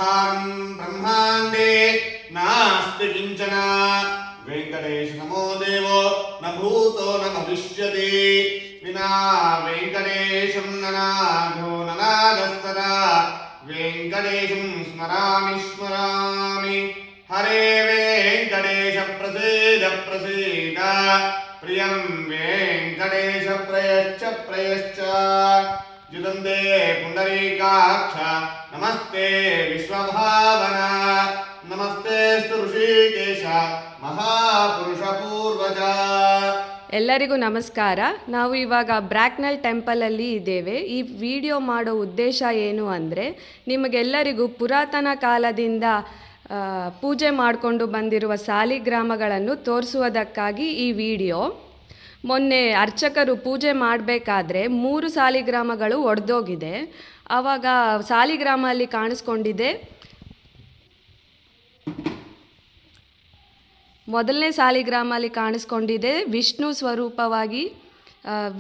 स्थानं ब्रह्माण्डे नास्ति किञ्चन वेङ्कटेशसमो देवो न भूतो न भविष्यति विना वेङ्कटेशं ननादो ननादस्तदा वेङ्कटेशं स्मरामि स्मरामि हरे वेङ्कटेश प्रसीद प्रसीद प्रियं वेङ्कटेश प्रयच्छ प्रयच्छ जुदन्ते पुण्डरीकाक्ष नमस्ते विश्वभावना नमस्ते ऋषिकेश महापुरुष पूर्वज. ಎಲ್ಲರಿಗೂ ನಮಸ್ಕಾರ. ನಾವು ಇವಾಗ ಬ್ರ್ಯಾಕ್ನಲ್ ಟೆಂಪಲಲ್ಲಿ ಇದ್ದೇವೆ. ಈ ವಿಡಿಯೋ ಮಾಡೋ ಉದ್ದೇಶ ಏನು ಅಂದರೆ, ನಿಮಗೆಲ್ಲರಿಗೂ ಪುರಾತನ ಕಾಲದಿಂದ ಪೂಜೆ ಮಾಡಿಕೊಂಡು ಬಂದಿರುವ ಸಾಲಿಗ್ರಾಮಗಳನ್ನು ತೋರಿಸುವುದಕ್ಕಾಗಿ ಈ ವಿಡಿಯೋ. ಮೊನ್ನೆ ಅರ್ಚಕರು ಪೂಜೆ ಮಾಡಬೇಕಾದ್ರೆ 3 ಸಾಲಿಗ್ರಾಮಗಳು ಒಡೆದೋಗಿದೆ. ಆವಾಗ ಸಾಲಿಗ್ರಾಮ ಅಲ್ಲಿ ಕಾಣಿಸ್ಕೊಂಡಿದೆ. ಮೊದಲನೇ ಸಾಲಿಗ್ರಾಮ ಅಲ್ಲಿ ಕಾಣಿಸ್ಕೊಂಡಿದೆ ವಿಷ್ಣು ಸ್ವರೂಪವಾಗಿ.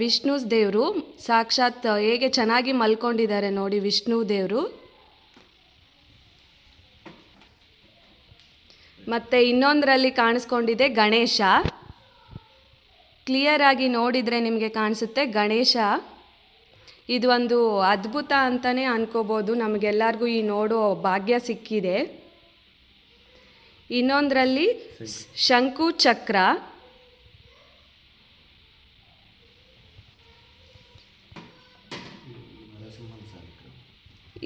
ವಿಷ್ಣು ದೇವರು ಸಾಕ್ಷಾತ್ ಹೇಗೆ ಚೆನ್ನಾಗಿ ಮಲ್ಕೊಂಡಿದ್ದಾರೆ ನೋಡಿ ವಿಷ್ಣು ದೇವರು. ಮತ್ತು ಇನ್ನೊಂದರಲ್ಲಿ ಕಾಣಿಸ್ಕೊಂಡಿದೆ ಗಣೇಶ. ಕ್ಲಿಯರ್ ಆಗಿ ನೋಡಿದರೆ ನಿಮಗೆ ಕಾಣಿಸುತ್ತೆ ಗಣೇಶ. ಇದು ಒಂದು ಅದ್ಭುತ ಅಂತಲೇ ಅನ್ಕೋಬೋದು. ನಮಗೆಲ್ಲರಿಗೂ ಈ ನೋಡೋ ಭಾಗ್ಯ ಸಿಕ್ಕಿದೆ. ಇನ್ನೊಂದರಲ್ಲಿ ಶಂಕು ಚಕ್ರ.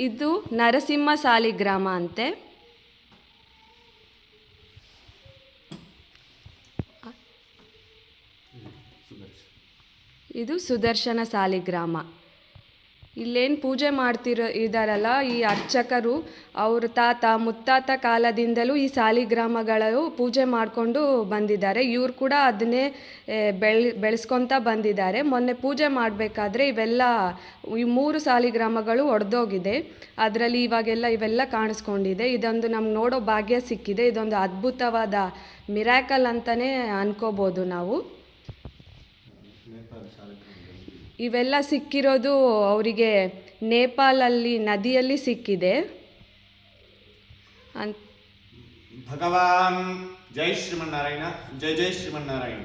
ಇದು ನರಸಿಂಹ ಸಾಲಿಗ್ರಾಮ ಅಂತೆ. ಇದು ಸುದರ್ಶನ ಸಾಲಿಗ್ರಾಮ. ಇಲ್ಲೇನು ಪೂಜೆ ಇದ್ದಾರಲ್ಲ ಈ ಅರ್ಚಕರು, ಅವ್ರ ತಾತ ಮುತ್ತಾತ ಕಾಲದಿಂದಲೂ ಈ ಸಾಲಿಗ್ರಾಮಗಳು ಪೂಜೆ ಮಾಡಿಕೊಂಡು ಬಂದಿದ್ದಾರೆ. ಇವ್ರು ಕೂಡ ಅದನ್ನೇ ಬೆಳೆಸ್ಕೊತಾ ಬಂದಿದ್ದಾರೆ. ಮೊನ್ನೆ ಪೂಜೆ ಮಾಡಬೇಕಾದ್ರೆ ಈ 3 ಸಾಲಿಗ್ರಾಮಗಳು ಒಡೆದೋಗಿದೆ. ಅದರಲ್ಲಿ ಇವೆಲ್ಲ ಕಾಣಿಸ್ಕೊಂಡಿದೆ. ಇದೊಂದು ನಮ್ಗೆ ನೋಡೋ ಭಾಗ್ಯ ಸಿಕ್ಕಿದೆ. ಇದೊಂದು ಅದ್ಭುತವಾದ ಮಿರಾಕಲ್ ಅಂತಲೇ ಅನ್ಕೋಬೋದು ನಾವು. ಇವೆಲ್ಲ ಸಿಕ್ಕಿರೋದು ಅವರಿಗೆ ನೇಪಾಳಲ್ಲಿ ನದಿಯಲ್ಲಿ ಸಿಕ್ಕಿದೆ. ಭಗವಾನ್ ಜೈ ಶ್ರೀಮನ್ನಾರಾಯಣ. ಜೈ ಜೈ ಶ್ರೀಮನ್ನಾರಾಯಣ.